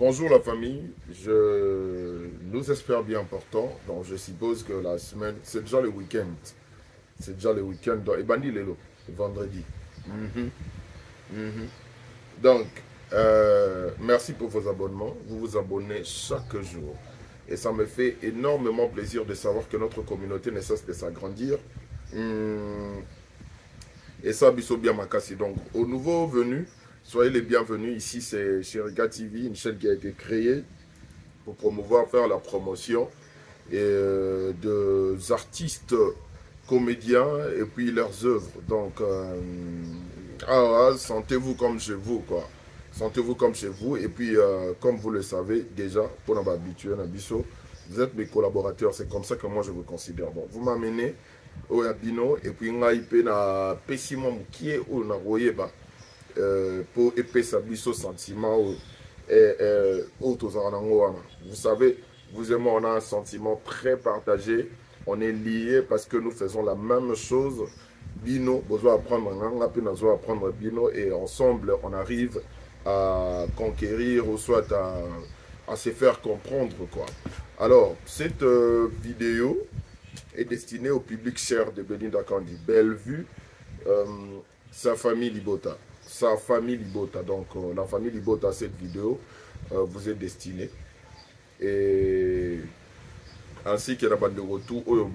Bonjour la famille, je nous espère bien portant. Donc je suppose que la semaine, c'est déjà le week-end. C'est déjà le week-end. Et Bandi Lelo, vendredi. Mhm, mhm. Donc, merci pour vos abonnements. Vous vous abonnez chaque jour. Et ça me fait énormément plaisir de savoir que notre communauté ne cesse de s'agrandir. Et ça, Bisso bien Makassi. Donc, aux nouveaux venus, soyez les bienvenus. Ici, c'est Chérika TV, une chaîne qui a été créée pour promouvoir, faire la promotion des artistes, comédiens et puis leurs œuvres. Donc, sentez-vous comme chez vous, quoi. Sentez-vous comme chez vous. Et puis, comme vous le savez déjà, pour nous habituer à Bisso, vous êtes mes collaborateurs. C'est comme ça que moi je vous considère. Donc, vous m'amenez au Yabino et puis, on a pessimo qui est ou na royeba pour épaisser Bisso sentiment vous savez, vous et moi, on a un sentiment très partagé. On est liés parce que nous faisons la même chose. Bino, besoin apprendre apprendre Bino, et ensemble, on arrive à conquérir ou soit à se faire comprendre, quoi. Alors, cette vidéo est destinée au public cher de Belinda Kandi. Bellevue, sa famille Libota. Sa famille Libota. Donc, la famille Libota, cette vidéo vous est destinée. Et ainsi que la bande de retour,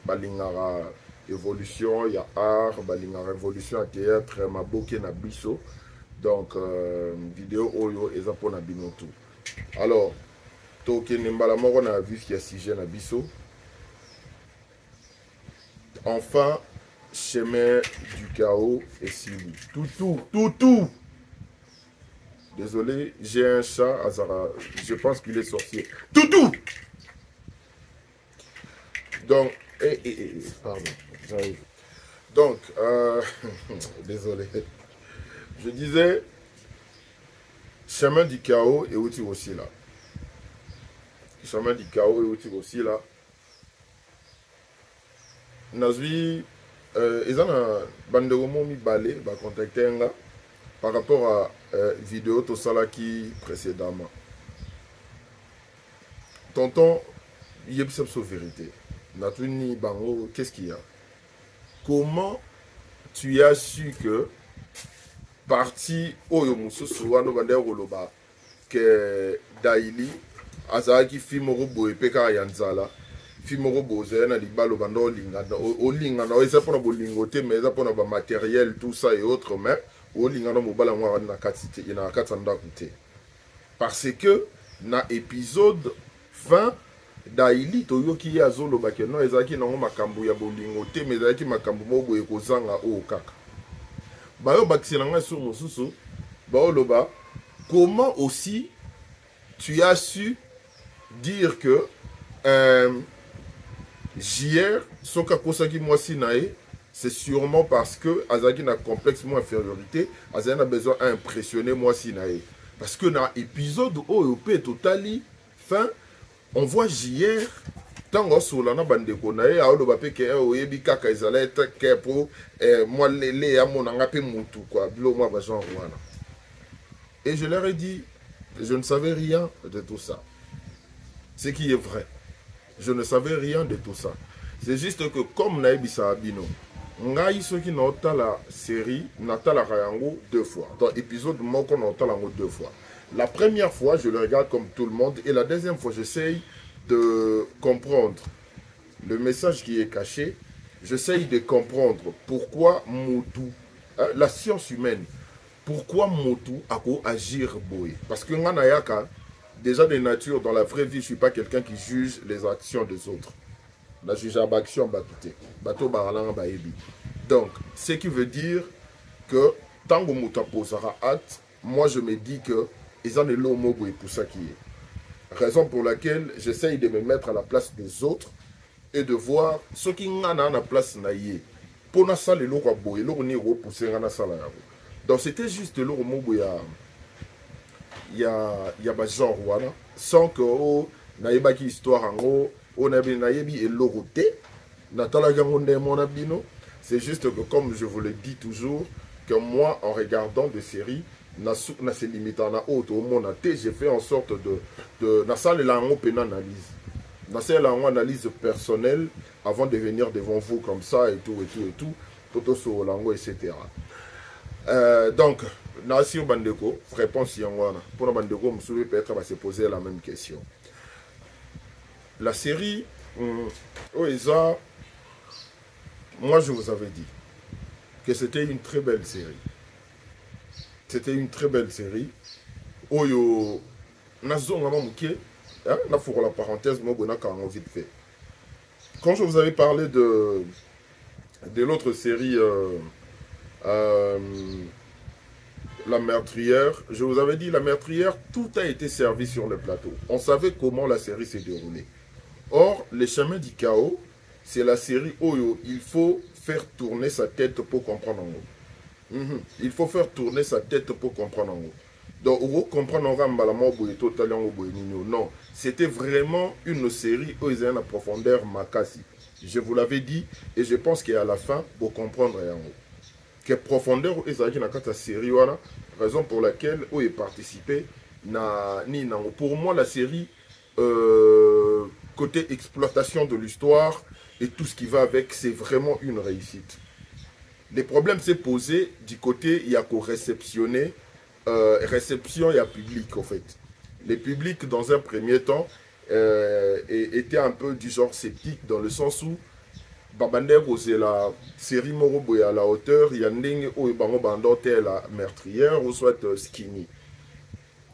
balingara évolution, il y a art, balingara évolution à théâtre, maboke na biso. Donc, vidéo oyo eza pour na binotu. Alors, toke nembala moko na vu qu'il y a sujet na biso. Enfin, chemin du chaos et Sibi. Toutou. Désolé, j'ai un chat, Azara. Je pense qu'il est sorcier. Toutou. Donc, pardon, j'arrive. Donc, désolé. Je disais, chemin du chaos et outil aussi là. Chemin du chaos et outil aussi là. Nazui, ils ont un banderomo mi balé, va contacter un gars par rapport à vidéo tout ça là qui précédemment. Tonton, il y a une vérité. Natuni Bango, qu'est-ce qu'il y a? Comment tu as su que parti Oyo Mususu Wano Banderoloba que Daili Azaki Fimorobo et Peka Yanzala Fimorobo Zena Libalo Bando Lingana Olingana Oisa pour nos lingoté mais ça pour nos matériel tout ça et autres mais Olingana Mobala Mwana Katite Ina Katanda Kute parce que na épisode fin Daili toyoki ya zolo bakeno ezaki na makambu ya bolingo te mais ezaki makambu mobo ekozanga o kaka bayo bakiselanga sur mosusu baoloba comment aussi tu as su dire que JR soka kosaki mwasi nae c'est sûrement parce que azaki na complexe mo infériorité azaki na besoin à impressionner mwasi nae parce que na épisode o pe totally fin on voit JR tango solana bandeko na ye aolo bape ke oyebi kaka ezala ke po moi lele ya monanga pe mutu quoi bilo moi ba genre wana. Et je leur ai dit je ne savais rien de tout ça. Ce qui est vrai. Je ne savais rien de tout ça. C'est juste que comme na ebisa abino ngai soki na otala série natala yango deux fois. Dans épisode moko na otala yango deux fois. La première fois, je le regarde comme tout le monde. Et la deuxième fois, j'essaye de comprendre le message qui est caché. J'essaye de comprendre pourquoi Motu, la science humaine, pourquoi Motu a pu agir boé. Parce que Nganayaka, déjà de nature, dans la vraie vie, je ne suis pas quelqu'un qui juge les actions des autres. La juge à action, bateau baralang baebi. Donc, ce qui veut dire que tant que Motu posera hâte, moi je me dis que ils ont le mot pour ça qui est. Raison pour laquelle j'essaye de me mettre à la place des autres et de voir ce qui ont à la place naïe. Pour na salle le roi boy, le ni repousser na salle. Donc c'était juste le mot il y a ba genre voilà sans que naïba qui histoire en gros on a bien naïbi et l'oroté natala gangonde mon abino. C'est juste que comme je vous le dis toujours que moi en regardant des séries na se limite na autre au monde, j'ai fait en sorte de na salle la analyse. Na salle la analyse personnelle avant de venir devant vous comme ça et tout, toto sur lango, etc. Donc, Nasi Bandeko, réponse Yangwana. Pour Bandeko, Moussoubi peut-être va se poser la même question. La série, Oeza, moi je vous avais dit que c'était une très belle série. C'était une très belle série. Oyo, Nazo Ngamamouké, na pour la parenthèse, moi, on vite fait. Quand je vous avais parlé de l'autre série, La Meurtrière, je vous avais dit, La Meurtrière, tout a été servi sur le plateau. On savait comment la série s'est déroulée. Or, Les Chemins du Chaos, c'est la série où il faut faire tourner sa tête pour comprendre en haut. Il faut faire tourner sa tête pour comprendre en haut. Donc, vous comprenez non, c'était vraiment une série où ils ont une profondeur makasi. Je vous l'avais dit, et je pense qu'à la fin, vous comprendrez en haut. Que profondeur où ils ont une série, raison pour laquelle où ils participaient, pour moi, la série, côté exploitation de l'histoire et tout ce qui va avec, c'est vraiment une réussite. Les problèmes s'est posé du côté, il y a qu'au réceptionner, réception et à public en fait. Les publics dans un premier temps étaient un peu du genre sceptique dans le sens où Babander posait la série Moroboy à la hauteur, il y a Ndenge ou Bango Bandote la meurtrière ou soit Skinny.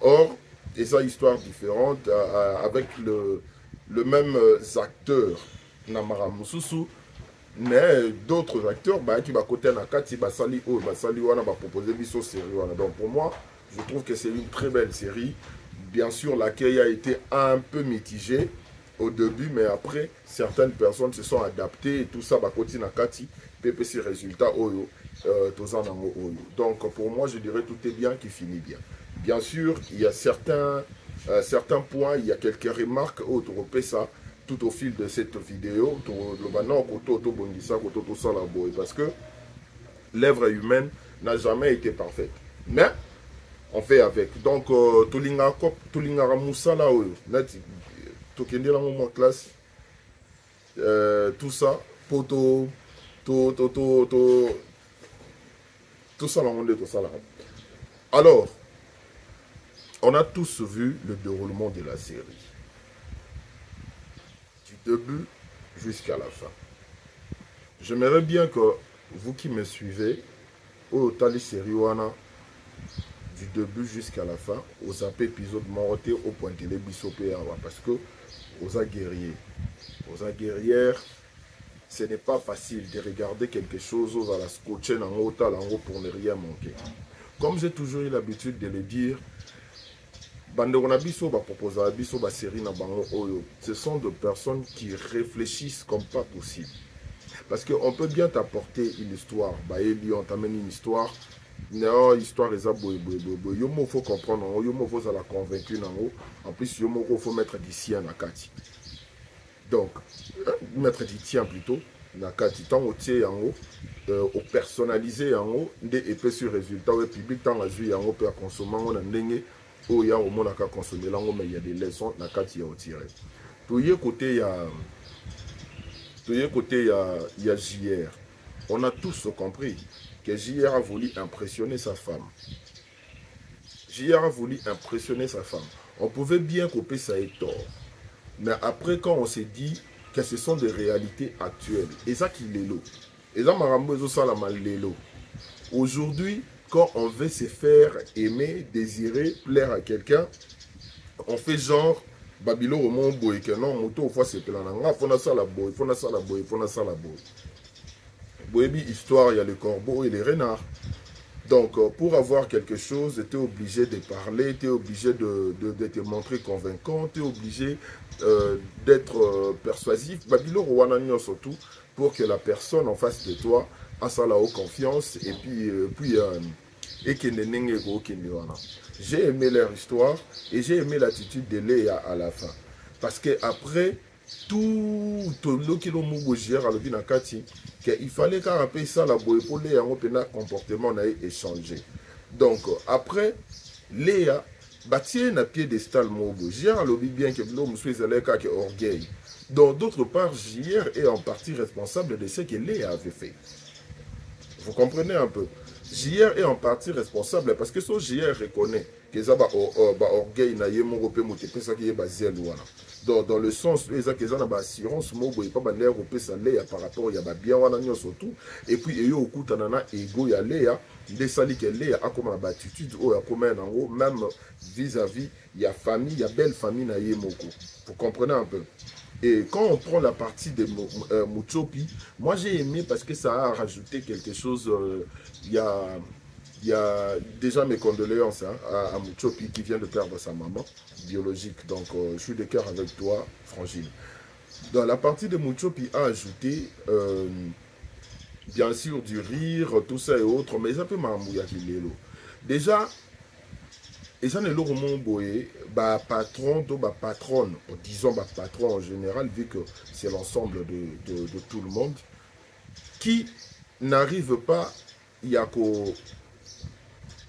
Or, et ça histoire différente avec le même acteur Namara Moussoussou, mais d'autres acteurs qui va côté Nakati Basali ou Basali Wana va proposer biso série. Donc pour moi, je trouve que c'est une très belle série. Bien sûr, l'accueil a été un peu mitigé au début, mais après, certaines personnes se sont adaptées et tout ça va côté Nakati, PPC résultat Oyo, Tozanango Oyo. Donc pour moi, je dirais tout est bien qui finit bien. Bien sûr, il y a certains points, il y a quelques remarques autour de ça. Tout au fil de cette vidéo, parce que l'œuvre humaine n'a jamais été parfaite. Mais on fait avec. Donc, Tolinga Moussala, classe, tout ça, poto, tout ça, tout ça. Alors, on a tous vu le déroulement de la série. Du début jusqu'à la fin. J'aimerais bien que vous qui me suivez, au Tali Seriwana, du début jusqu'à la fin, aux AP épisodes montés au point de l'ébissopé, parce que aux guerriers, aux guerrières, ce n'est pas facile de regarder quelque chose à la scotcher en haut pour ne rien manquer. Comme j'ai toujours eu l'habitude de le dire, ce sont des personnes qui réfléchissent comme pas possible. Parce qu'on peut bien t'apporter une histoire. On t'amène une histoire. Non, l'histoire est il faut comprendre. Il faut la convaincre. En plus, il faut mettre du sien à Kati. Donc, mettre du tien plutôt. Nakati, tant au tiers en haut, au personnalisé en haut, et puis sur résultat, au public, tant à jouer en haut, peut consommer, on a ndenge. Oh, il y a au monde à consommer langue, mais il y a des leçons dans Kati à tirer. Tout y côté, il y a JR. On a tous compris que JR a voulu impressionner sa femme. JR a voulu impressionner sa femme. On pouvait bien couper ça et tort. Mais après, quand on s'est dit que ce sont des réalités actuelles, et ça qui est l'eau. Et ça, ça aujourd'hui, quand on veut se faire aimer, désirer, plaire à quelqu'un, on fait genre Babylone au monde boy que non, moto fois c'est plein il faut ça la boy, il faut ça la boy, il faut ça la boy. Boyebi histoire, il y a le corbeau et les renards. Donc pour avoir quelque chose, tu es obligé de parler, tu es obligé de te montrer convaincant, tu es obligé d'être persuasif. Babylone Rwanda surtout pour que la personne en face de toi a ça la haute confiance et puis j'ai aimé leur histoire et j'ai aimé l'attitude de Léa à la fin. Parce que après tout le qui il fallait qu'un peu ça la boy pour Léa un comportement a échangé. Donc, après, Léa, bâtir un piédestal mobo. JR lobby bien que l'homme soit allé orgueil. Donc, d'autre part, JR est en partie responsable de ce que Léa avait fait. Vous comprenez un peu? JR est en partie responsable parce que ce JR reconnaît que ça va orgueil na yemo pe motepe ça qui est basé loin. Dans le sens où ils ont assurance mobo et pas l'air au salé par rapport il y a bien wana surtout et puis et au kutanana ego ya Léa des sali que Léa a comme une attitude ou a comme un en même vis-à-vis il y a famille il y a belle famille na yemoko. Vous comprenez un peu? Et quand on prend la partie de Muchopi, moi j'ai aimé parce que ça a rajouté quelque chose. Il y a déjà mes condoléances hein, à Muchopi qui vient de perdre sa maman biologique. Donc je suis de cœur avec toi, Frangine. Dans la partie de Muchopi a ajouté bien sûr du rire, tout ça et autres, mais ça peut m'amouiller déjà. Et ça, c'est le boye, patron, patronne, disons patron en général, vu que c'est l'ensemble de tout le monde, qui n'arrive pas à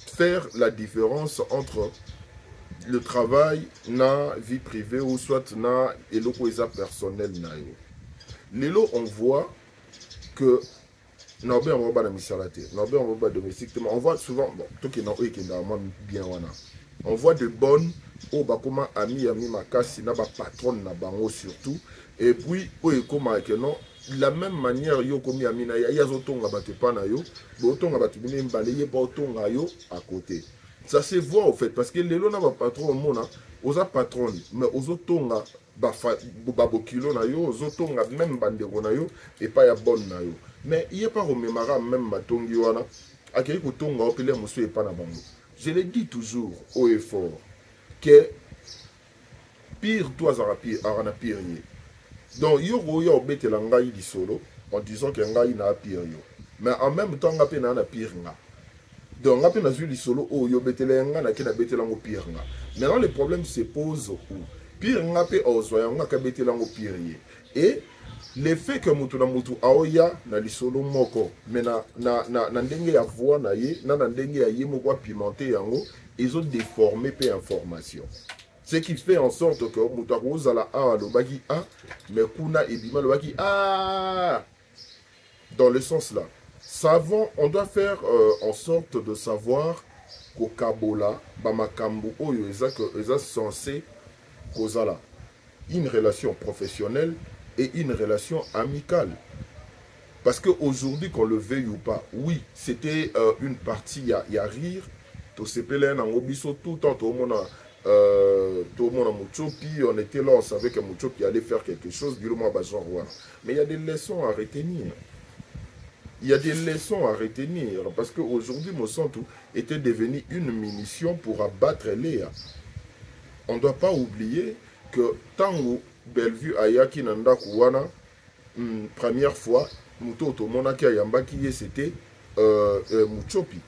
faire la différence entre le travail, la vie privée, ou soit na et le personnel. Lélo, on voit que on voit souvent, bon, tout qui est bien, on voit de bonnes au bakoma ami makasi na ba patronne na bango surtout et puis au ekoma que non la même manière yo komi ami na ya zotonga bate pa na yo botonga batu bine mbalaye pa otonga yo à côté ça se voit au fait parce que lelo na ba patron mona oza patronne mais ozotonga ba bokilo na yo ozotonga même bandeko na yo et pas ya bonne na yo mais il y a pas rememara même matongi wana akei kotonga opele musu e pa na bango. Je le dis toujours haut et fort que pire toi arana pire. Donc yo yo bete la ngai di solo en disant que ngai na pire yo. Mais en même temps ngape na pire nga. Donc ngape na zuli solo o yo bete la nga na ke na bete la ngo pire nga. Maintenant le problème se pose où pire ngape ozoya nga ka bete la ngo pire. Et le fait que mutu na mutu aoya na lisolo moko mais na ndenge ya voix na ye na ndenge ya ye moko pimenté yango ils ont déformé peu information ce qui fait en sorte que mutu akozala a lobaki a mais kuna ebima lobaki a dans le sens là savons on doit faire en sorte de savoir qu'au kabola bamakambu oyo eza censé kozala une relation professionnelle et une relation amicale. Parce qu'aujourd'hui, qu'on le veuille ou pas, oui, c'était une partie, il y a rire, tout le temps, tout le monde a Muchopi, on était là, on savait que Muchopi allait faire quelque chose, mais il y a des leçons à retenir. Il y a des leçons à retenir, parce qu'aujourd'hui, Monsanto était devenu une munition pour abattre Léa. On ne doit pas oublier que tant que Bellevue Ayaki Nanda Kouana, première fois, Moutoto Monaki Ayambaki, c'était Muchopi.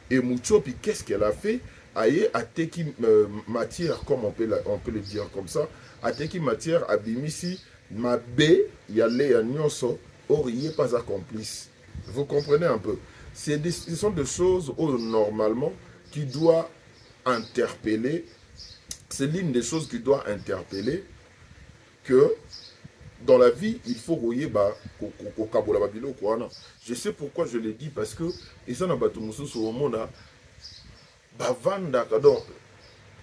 Et Muchopi, qu'est-ce qu'elle a fait? Aye Ateki matière, comme on peut le dire comme ça, Ateki matière Abimisi, Mabe, Yale Yanyoso, or il n'est pas accomplice. Vous comprenez un peu? Ce sont des choses où, normalement qui doivent interpeller. C'est l'une des choses qui doit interpeller que dans la vie, il faut rouiller je sais pourquoi je le dis parce que et ça n'a pas tout au monde donc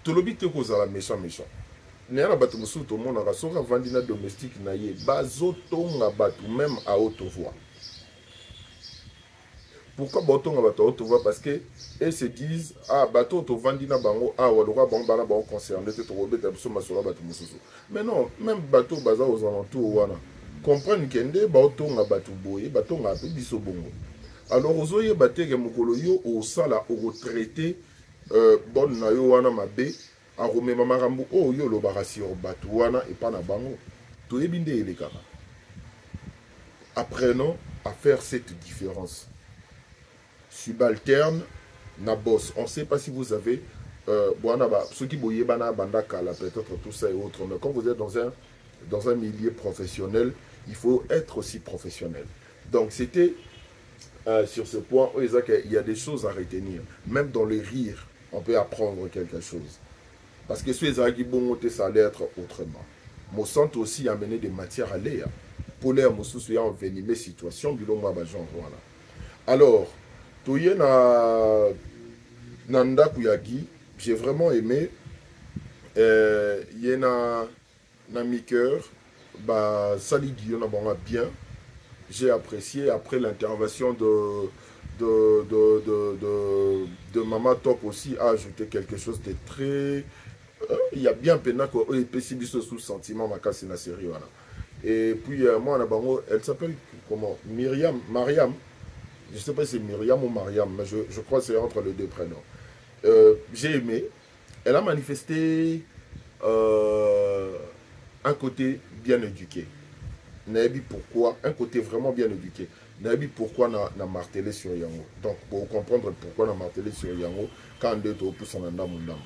tout le but est cause à la méchant n'a pas tout au monde a sora vandina domestique naie bazotonga batu même à haute voix. Pourquoi baton à haute voix? Parce que elles se disent ah bateau to vandina bango ah walora bango bana bango concerné te to robeta biso masolo batu mususu. Mais non, même bateau baza aux alentours wana comprendre kende baton à batu boye baton à biso bongo. Alors ozoye bateke mokolo yo au sala au retraité bonne na yo wana mabe a romema marambo o yo lo barasio batu wana et pas na bango. To ebinde elekaka. Apprenons à faire cette différence. Subalterne, na boss. On ne sait pas si vous avez ceux qui boyent peut-être tout ça et autres. Mais quand vous êtes dans un milieu professionnel, il faut être aussi professionnel. Donc c'était sur ce point, il y a des choses à retenir. Même dans le rire, on peut apprendre quelque chose. Parce que si les bon, ça allait être autrement. Mon centre aussi a amené des matières à l'air. Pour l'air, mon souci a envenimé situation, bilon moi, genre, voilà. Alors, Toye na Nanda Kuyagi, j'ai vraiment aimé. Il y a na mi-cœur, bah, Sali Guillaume a bien. J'ai apprécié après l'intervention de Mama Top aussi a ajouté quelque chose de très. Il y a bien peine que pessimiste sous sentiment ma casse la série voilà. Et puis moi elle s'appelle comment Mariam. Je ne sais pas si c'est Myriam ou Mariam, mais je crois que c'est entre les deux prénoms. J'ai aimé. Elle a manifesté un côté bien éduqué. Nabi pourquoi un côté vraiment bien éduqué. Nabi pourquoi na martelé sur Yango. Donc pour comprendre pourquoi na martelé sur Yango quand deux to pour son anda mundambo.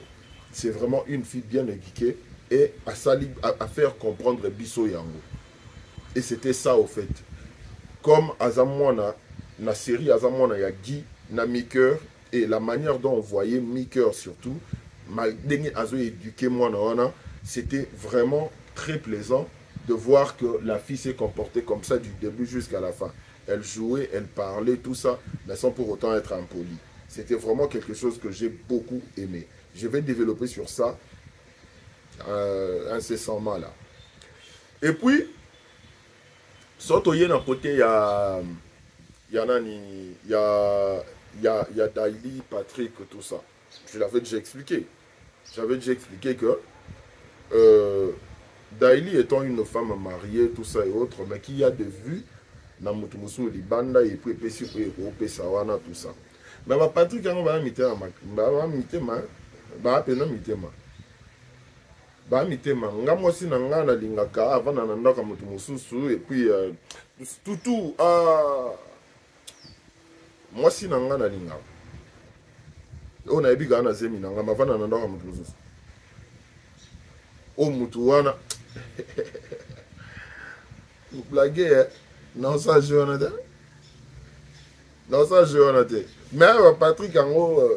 C'est vraiment une fille bien éduquée et à faire comprendre Bisso Yango. Et c'était ça au fait. Comme Azamwana na série Azamwana ya Guy na Miker et la manière dont on voyait Miker surtout malgré Azo éduqué moi c'était vraiment très plaisant de voir que la fille s'est comportée comme ça du début jusqu'à la fin. Elle jouait, elle parlait, tout ça, mais sans pour autant être impolie. C'était vraiment quelque chose que j'ai beaucoup aimé. Je vais développer sur ça incessamment là. Et puis, surtout il y a un côté, il y a Daily, Patrick, tout ça. Je l'avais déjà expliqué. J'avais déjà expliqué que Daily étant une femme mariée, tout ça et autres, mais qui a des vues dans Moutoumousou, Libanda, et puis Sawana, tout ça. Mais Patrick, on va imiter nga mwasi na nga na lingaka avant na ndaka mutu mususu et puis tout mwasi na nga na lingaka o na ebiga na zemi na nga mavana na ndaka mutu mususu o mutu wana blague non ça jeune mais Patrick ango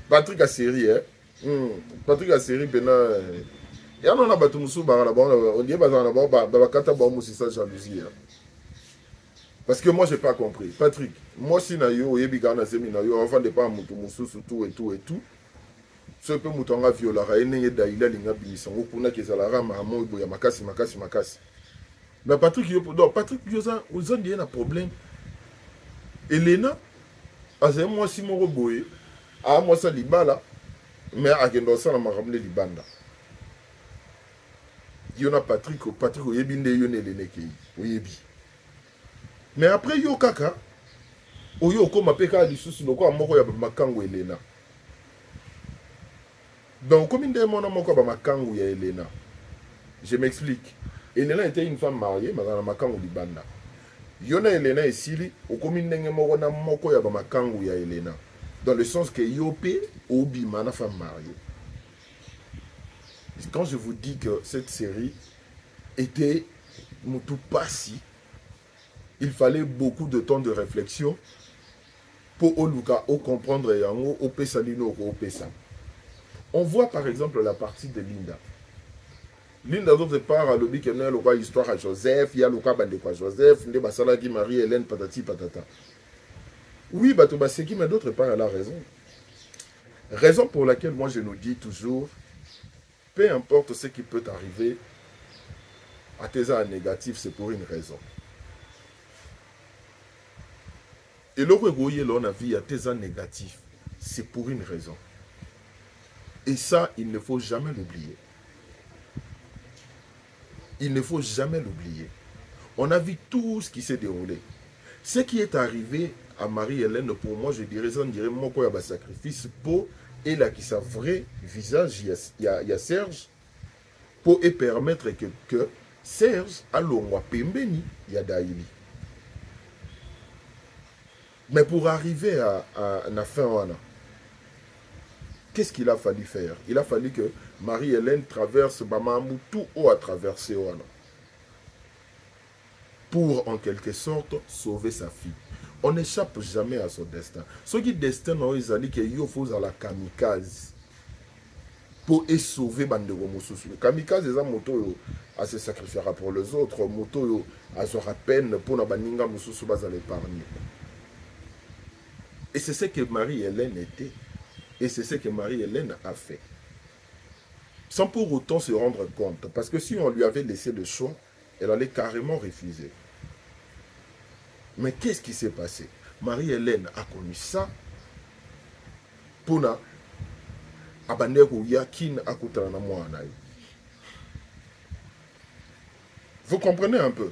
Patrick a série Patrick a série pena ya non abatu musu ba la bon on dit ba na ba kata ba musu ça jalousie parce que moi j'ai pas compris Patrick moi si na yo yebi ga na zemi na yo avant de pas mutu musu tout et tout ce peu mutonga viola ra ene daila linga bimisango kuna kezala ra mamo boya makasi mais Patrick yo donc Patrick yoza ozandi na problème Elena azé moi si mo boye a moi ça libala mais akendo ça na makamle libanda Yona Patrick oyebi nde yo ne leneki oyebi mais après yo kaka oyo okoma peka lisusu loko moko ya makango Elena donc comme nde mona moko ba makango ya Elena je m'explique Elena était une femme mariée mazana makango libanda Yona Elena esili okomi ndenge moko na moko ya ba makango ya Elena dans le sens que yope obi mana femme mariée. Quand je vous dis que cette série était Moutou Passi, il fallait beaucoup de temps de réflexion pour Oluka comprendre Yango au Pessalino au Pessa. On voit par exemple la partie de Linda. Linda d'autre part a lobby qu'il y a une histoire à Joseph, il y a le cas de Joseph, il y a Marie-Hélène, patati patata. Oui, Batobaseki, mais d'autre part elle a raison. Raison pour laquelle moi je nous dis toujours, peu importe ce qui peut arriver, à tes ans négatifs, c'est pour une raison. Et le regoyer l'on a vu à tes ans négatifs, c'est pour une raison. Et ça, il ne faut jamais l'oublier. Il ne faut jamais l'oublier. On a vu tout ce qui s'est déroulé. Ce qui est arrivé à Marie-Hélène, pour moi, je dirais, ça, on dirait, moi, il y a un sacrifice pour elle qui sa vrai visage, il y a Serge, pour permettre que Serge a l'ongwa pembeni, il y a Daïli. Mais pour arriver à la fin, qu'est-ce qu'il a fallu faire? Il a fallu que Marie-Hélène traverse Bamamou, tout haut à traverser pour en quelque sorte sauver sa fille. On n'échappe jamais à son destin. Ce qui destin, ils ont dit qu'il faut à la kamikaze pour sauver Bandego Moussousou. Kamikaze, c'est un moto à se sacrifier pour les autres. Moto à se peine pour Nabaninga Moussousou à l'épargner. Et c'est ce que Marie-Hélène était. Et c'est ce que Marie-Hélène a fait. Sans pour autant se rendre compte. Parce que si on lui avait laissé le choix, elle allait carrément refuser. Mais qu'est-ce qui s'est passé? Marie-Hélène a connu ça. Pona. Vous comprenez un peu?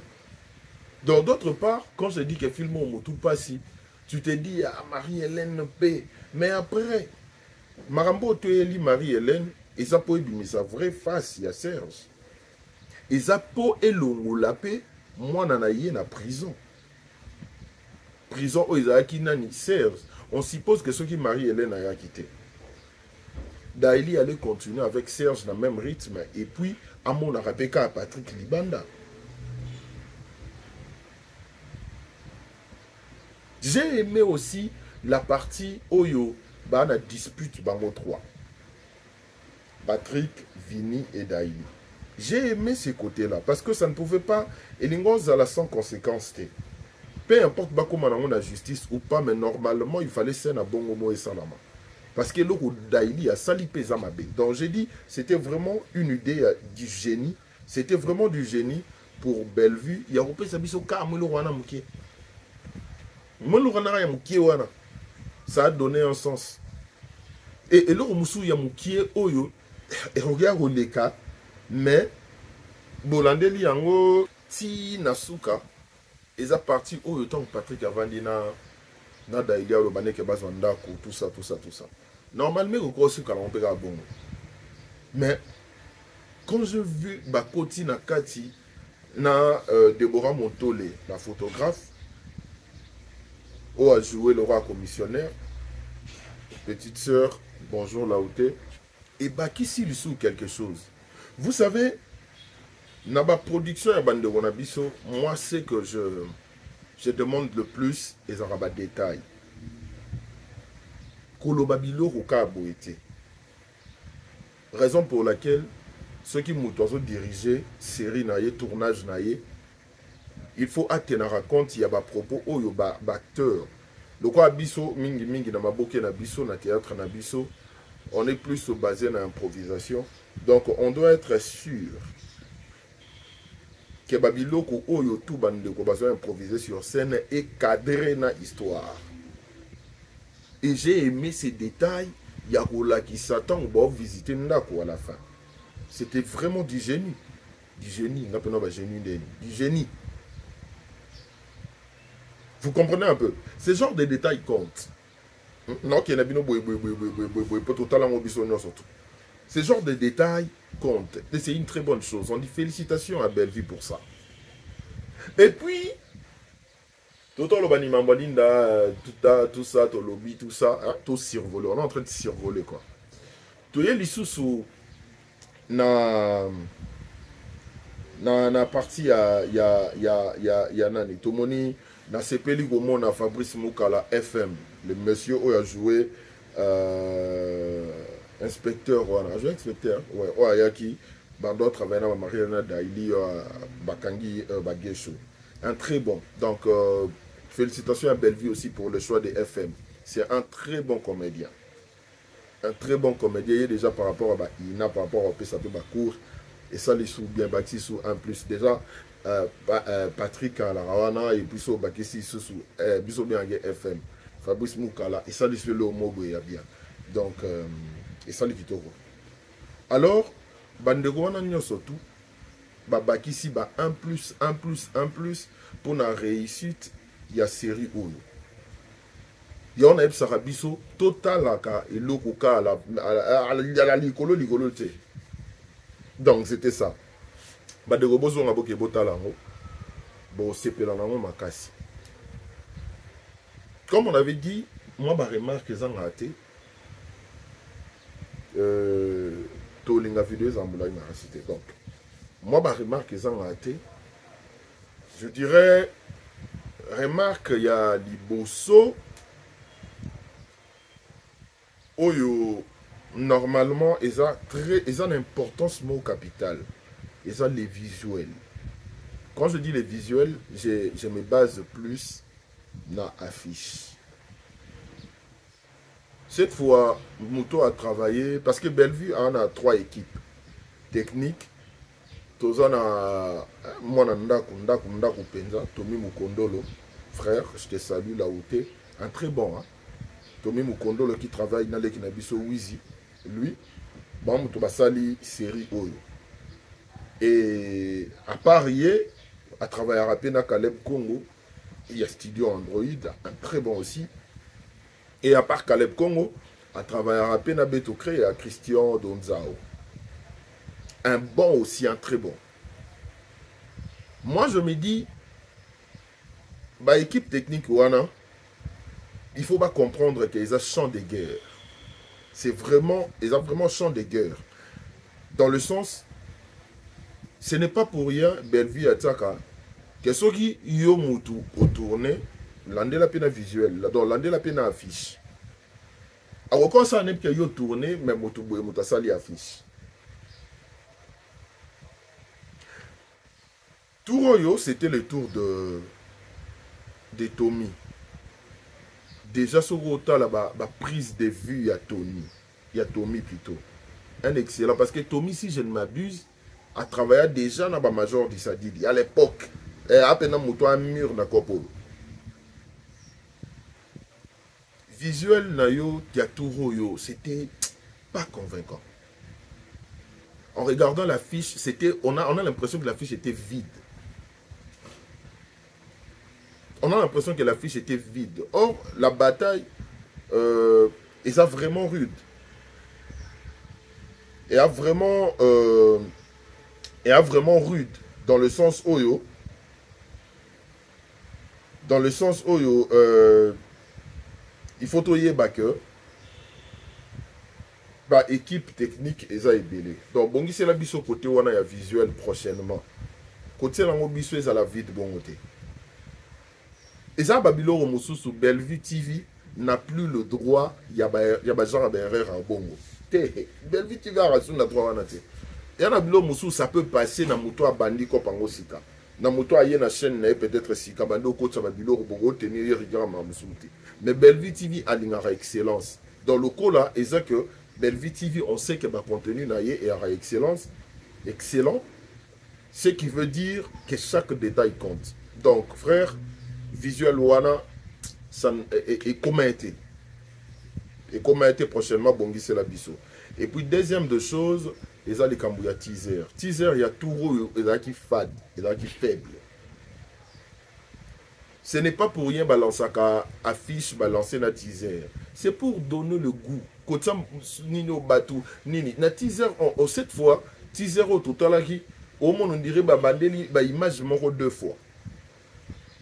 Donc, d'autre part, quand je dis que film tout passi, tu te dis, ah, Marie-Hélène paie. Mais après, Marambo Toeli Marie-Hélène, et ça peut être sa vraie face, il y a Serge. Et ça peut être la paix, moi, nanaye na prison. Prison, où ils ont quitté Serge. On suppose que ceux qui Marie-Hélène a quitté. Daïli allait continuer avec Serge dans le même rythme. Et puis, à mon Arapeka, à Patrick Libanda. J'ai aimé aussi la partie Oyo, la dispute Bango 3. Patrick, Vini et Daïli. J'ai aimé ces côtés-là parce que ça ne pouvait pas. Et l'ingos à la sans conséquence. Peu importe comment on a la justice ou pas, mais normalement, il fallait faire un bon moment et salama. Parce que le Daïli a sali Pézamabe. Donc j'ai dit, c'était vraiment une idée du génie. C'était vraiment du génie pour Bellevue. Il y a un peu de sabiso ça a donné un sens. Et là, il y a Oyo, et regarde les cas, mais Bolandeli Yango, Ti Nasuka, ils ont parti Oyo, tant que Patrick Avandina, Nada Ilia, le Baneke Bazandako, tout ça. Normalement, on croit que l'on peut faire bon. Mais quand je vu Bakoti Nakati, na Deborah Montole, la photographe, où a joué le roi commissionnaire, petite sœur, bonjour Laouté, et Bakissi lui sous quelque chose. Vous savez, dans ma production à Bande Wonabiso, moi c'est que je demande le plus et en rabat détail. Kolobabilo Roka Aboete. Raison pour laquelle ceux qui m'ont dirigé, série naïe, tournage naïe, il faut atteindre à compte, il y a des propos, il y a des acteurs. Le quoi biso, mingi na maboke na biso, na théâtre na biso, on est plus basé dans l'improvisation. Donc on doit être sûr que Babiloko oyo tout bande ko bazo improviser sur scène et cadré na histoire. Et j'ai aimé ces détails, il y a qui s'attend pour visiter Ndako à la fin. C'était vraiment du génie. Du génie, du génie. Vous comprenez un peu? Ce genre de détails comptent. Non, qu'il y a ce genre de détails comptent. Et c'est une très bonne chose. On dit félicitations à Bellevue pour ça. Et puis, tout ça, tout lobby, tout ça, tout survolé. On est en train de survoler quoi. Tout y est sous na partie ya nani tout moni na sepeli gomo na Fabrice Moukala FM le monsieur qui a joué inspecteur a joué inspecteur ouais yaki bando travaille na Mariana Daili Bakangi Bagesho un très bon donc félicitations à Bellevue aussi pour le choix des FM. C'est un très bon comédien. Un très bon comédien. Il est déjà par rapport à Ina, par rapport au PSAP Bakour. Et ça, les sous bien bâtis sous un plus. Déjà, Patrick à la Rawana et puis sous Bakissi sous Biso bien FM. Fabrice Moukala. Et ça, les sous le Mogo et bien. Donc, et ça, les Kitoro. Alors, Bandegouana n'y a surtout. Bakissi, un plus pour la réussite. Il y a série Oyo. Il y a un Sarabiso total et l'okoka à la likolo. Donc c'était ça. De robots on a beaucoup de botalango. Bon c'est pelanango makasi. Comme on avait dit, moi ma remarque qu'ils ont raté. Tolinga vidéo en boulay na cité. Donc moi ma remarque qu'ils ont raté. Je dirais remarque il y a liboso oyo normalement ils ont une importance au capital. Ils ont les visuels. Quand je dis les visuels, je me base plus dans l'affiche. Cette fois, Mouto a travaillé parce que Bellevue en a 3 équipes techniques. Tozana Mwana Ndaku Penza, Tomi Mukondolo, frère, je te salue là où tu es, un très bon. Hein? Tomi Mukondolo qui travaille dans l'équipe Nabiso Wizi, lui, bon, Mouto Basali série Oyo. Et à Paris, à travailler à Rapena Caleb Congo, il y a Studio Android, un très bon aussi. Et à part Caleb Congo, à travailler à Rapena Betocré et à Christian Donzao. Un bon aussi, un très bon. Moi, je me dis, bah, équipe technique Wana, il faut pas comprendre qu'ils ont champ de guerre. C'est vraiment, ils ont vraiment champ de guerre. Dans le sens, ce n'est pas pour rien, Bellevue Ataka, que ceux qui ont mutu au tourné, l'andé la peine visuel, donc l'andé la peine affiche. Alors, quand ça n'est pas yo tourné, mais mutu boye muta sali affiche. Tour c'était le tour de Tommy. Déjà, sur le là-bas, prise de vue, il y a Tony. Il y a Tommy plutôt. Un excellent. Parce que Tommy, si je ne m'abuse, a travaillé déjà dans la major de Sadidi. À l'époque, à peine un mur dans le visuel, c'était pas convaincant. En regardant l'affiche, on a l'impression que l'affiche était vide. On a l'impression que l'affiche était vide. Or, la bataille est vraiment rude. Et a vraiment rude. Dans le sens Oyo. Dans le sens Oyo, il faut toyer que bah, équipe technique est ébélé. Donc, bon, c'est la biso côté où on a un visuel prochainement. Côté là, on biso est à la vide bon côté. Et ça, Babylon Romousou Bellevue TV n'a plus le droit, il y a genre d'erreur en bongo. Bellevue TV a raison le droit. Il y a Babylon Moussou, ça peut passer dans moto à bandi comme pango sika. Dans moto à yena chaîne peut-être sika bando coach ça Babylon Robogo tenir rigueur ma Moussouti. Mais Bellevue TV a une excellence. Dans le cas là, c'est que Bellevue TV, on sait que le contenu est à excellence, excellent. Ce qui veut dire que chaque détail compte. Donc, frère, visuel wana et commenté. Et commenté prochainement, Bongi c'est la biso. Et puis, deuxième de choses, il y a les Kambouya teaser. Teaser, il y a tout, il y a qui fade, il y a qui faible. Ce n'est pas pour rien balancer à affiche, balancer na teaser. C'est pour donner le goût. Quand ça, nini au bateau, nini. Na teaser, cette fois, teaser au total, au moins on dirait babandeli, ba image moro 2 fois.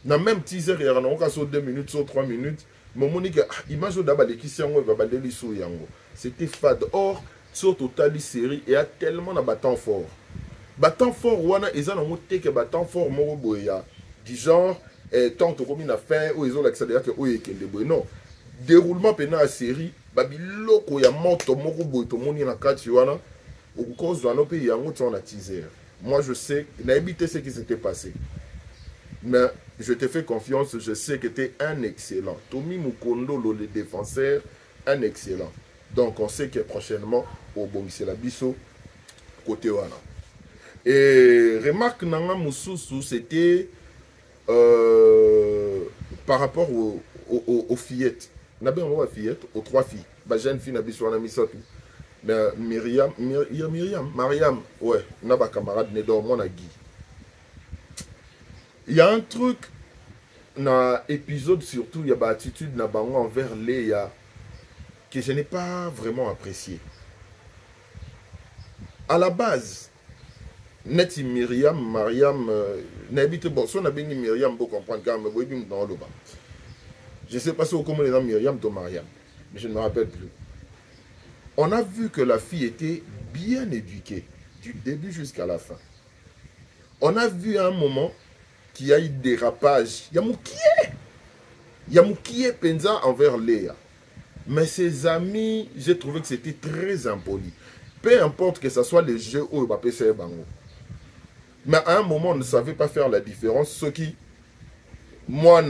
Na même teaser, il y a un sur 2 minutes, sur 3 minutes. Mais mon image d'abord qui s'est babandeli sous yango. C'était fade. Or, sur total série, il y a tellement de battant fort. Battant fort, wana, ils ont monté que battant fort moro boya. Du genre, tant que comme a fait, ou ils ont l'accès à que oui, non. Déroulement pendant la série, babiloko ya moto moko boy to moni na kati wana. Au cause de nos pays, on a teaser. Moi, je sais, n'a évité ce qui s'était passé. Mais je te fais confiance, je sais que tu es un excellent. Tommy Mukondolo, le défenseur, un excellent. Donc, on sait que prochainement, au Bongisela Bisso, côté wana. Et remarque, Nanga Moussoussou, c'était par rapport aux fillettes. On a bien aux fillettes, aux 3 filles. La jeune fille, on a mis ça tout. Mais Mariam, ouais, on a un camarade, on a Guy. Il y a un truc, dans l'épisode surtout, il y a une attitude envers Léa que je n'ai pas vraiment apprécié. À la base, net Mariam, n'habite bon, si on a bien Myriam pour comprendre quand même, je ne sais pas si on connaît les Myriam ou Mariam, mais je ne me rappelle plus. On a vu que la fille était bien éduquée, du début jusqu'à la fin. On a vu à un moment qu'il y a eu dérapage. Il y a moukié. Yamoukie penza envers Léa. Mais ses amis, j'ai trouvé que c'était très impoli. Peu importe que ce soit les jeux ou le PC Bango. Mais à un moment, on ne savait pas faire la différence. Ce qui, moi,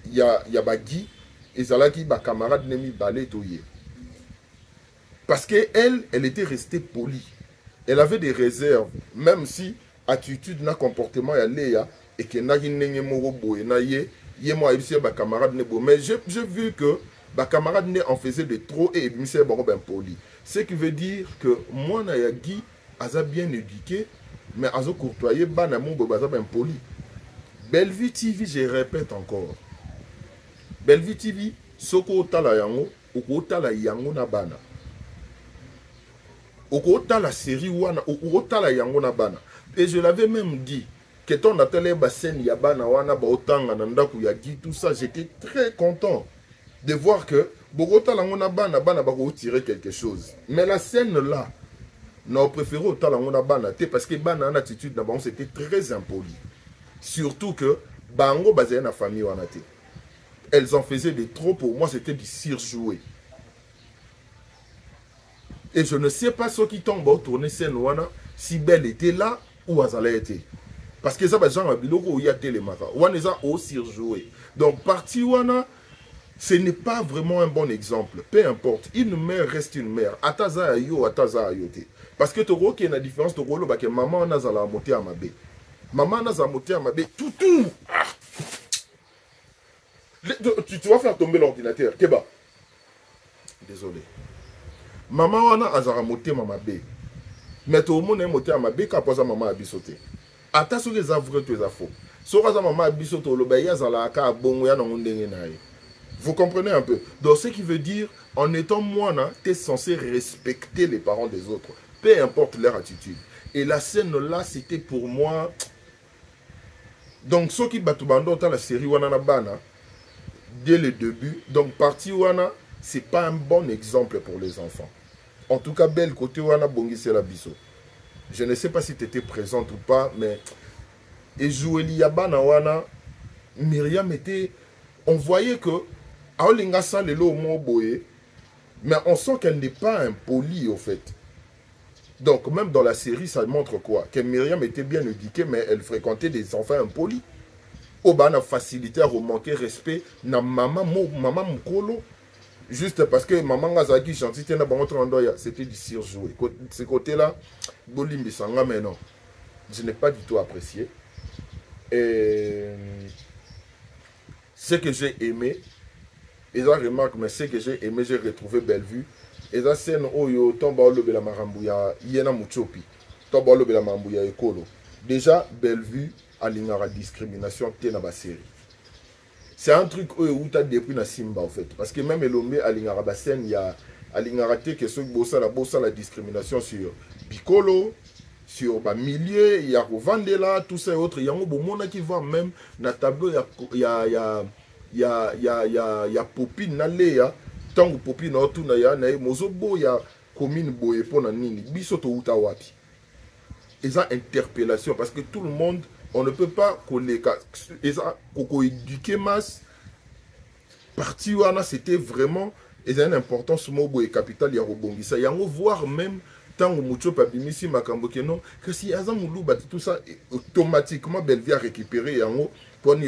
il y a Bagui, et ça là qui, ma camarade Nemi Balé Toye. Parce qu'elle, elle était restée polie. Elle avait des réserves, même si attitude, na comportement, ya Léa, et que na n'enye morobo, et na ye moi, et ma camarade Nebo. Mais j'ai vu que ma camarade ne en faisait de trop et monsieur Bango ben poli. Ce qui veut dire que moi, na Guy, aza bien éduqué, mais azo courtoyer, bana mon bobaza ben poli. Bellevue TV, je répète encore. Bellevue TV, soko otala yango, oko otala yango na bana. Oko otala série wana, oko otala yango na bana. Et je l'avais même dit, que ton atelier basen ya bana wana ba otanga na ndaku ya Guy, tout ça, j'étais très content de voir que Bogota la bana bana ba tirer quelque chose. Mais la scène là, nous préférons autant la bana parce que bana en attitude d'abord c'était très impoli. Surtout que bango basé na famille wana té. Elles en faisaient des trop, pour moi c'était du surjoué. Et je ne sais pas ceux qui tombent au tourner scène wana si Belle était là ou Azala était. Parce que ça va genre biloko y a télémaka. Wana ça au surjoué. Donc parti wana, ce n'est pas vraiment un bon exemple. Peu importe. Une mère reste une mère. Ataza ayo, ataza ayote. Parce que tu vois qu'il y a une différence. Tu vois que maman n'a pas monté à ma baie. Maman n'a pas monté à ma baie. Tout. Ah. Tu vas faire tomber l'ordinateur. Keba. Désolé. Maman n'a pas monté à ma baie. Mais tout le monde est monté à ma baie quand maman a bissoté. Ata sur les avres, tu es à faux. Sur les maman a bissoté, le bail a la ka bon ya non n'engue. Vous comprenez un peu? Donc, ce qui veut dire, en étant moi, tu es censé respecter les parents des autres, peu importe leur attitude. Et la scène là, c'était pour moi. Donc, ceux qui battent dans la série Wana Bana, dès le début, donc, partie Wana, c'est pas un bon exemple pour les enfants. En tout cas, belle côté Wana Bongise la biso. Je ne sais pas si tu étais présente ou pas, mais. Et Joueli Yabana Wana, Myriam était. On voyait que. Mais on sent qu'elle n'est pas impolie au fait. Donc même dans la série, ça montre quoi? Que Myriam était bien éduquée, mais elle fréquentait des enfants impolis. Oba a facilité à remanquer respect na maman mukolo. Juste parce que maman Gazaki chantait na bango trandoya, c'était du surjoué. Ce côté-là, Bolimbi Sanga, mais non. Je n'ai pas du tout apprécié. Et ce que j'ai aimé, et ça remarque, mais ce que j'ai aimé, j'ai retrouvé Bellevue. Et ça scène où yo tomba le bela marambuya yena muchopi. Tomba le bela marambuya ekolo. Déjà Bellevue a l'ingara discrimination té na ba série. C'est un truc où tu as depuis na Simba en fait, parce que même Elombe a l'ingara ba scène, il y a a l'ingara té que ce bossa la discrimination sur Bicolo, sur ba milieu, il y a Rovandela, tout ça et autres. Il y a un bon monde qui voit même na tableau il y a popine na Léa, tant que popine na tout na ya na mozobo ya commune boye pona nini biso to uta wapi. Et ça interpellation parce que tout le monde on ne peut pas connaître et ça koko éduquer masse parti wana c'était vraiment et ça une importance mo boye capital ya robongisa yango voir même tant que mucho papimisi makambo que non que si azamulu bat tout ça automatiquement Bellevue a récupéré yango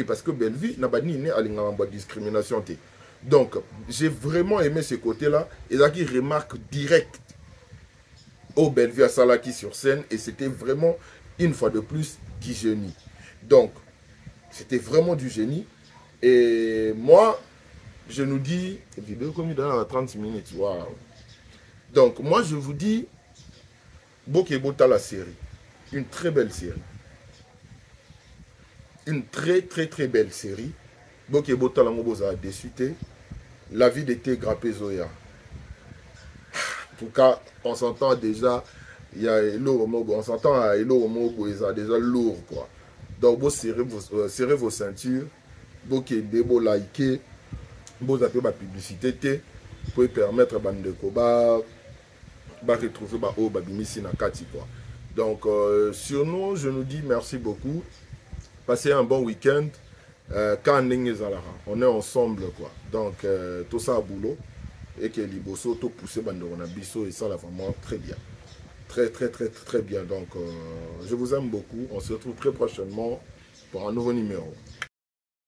parce que Bellevue n'a pas ni né à l'ingamba discrimination. Donc, j'ai vraiment aimé ce côté-là. Et là, qui remarque direct au Bellevue à Salaki sur scène. Et c'était vraiment, une fois de plus, du génie. Donc, c'était vraiment du génie. Et moi, je nous dis, vidéo comme il dans 30 minutes. Waouh. Donc, moi, je vous dis, Bokebota la série. Une très belle série. Une très belle série. Donc, il y a déçu. La vie d'été Grappé Zoya. En tout cas, on s'entend déjà. Il y a on s'entend à Elo Mogo, ils sont déjà lourd quoi. Donc, vous serrez vos ceintures. Vous likez. Vous avez ma publicité. Vous pouvez permettre à Bandeko de retrouver Babimisi Nakati quoi. Donc, sur nous, je nous dis merci beaucoup. Passez un bon week-end. quand on est ensemble quoi. Donc tout ça à boulot et que Liboso tout poussé bandona biso et ça là vraiment très bien. Très bien. Donc je vous aime beaucoup. On se retrouve très prochainement pour un nouveau numéro.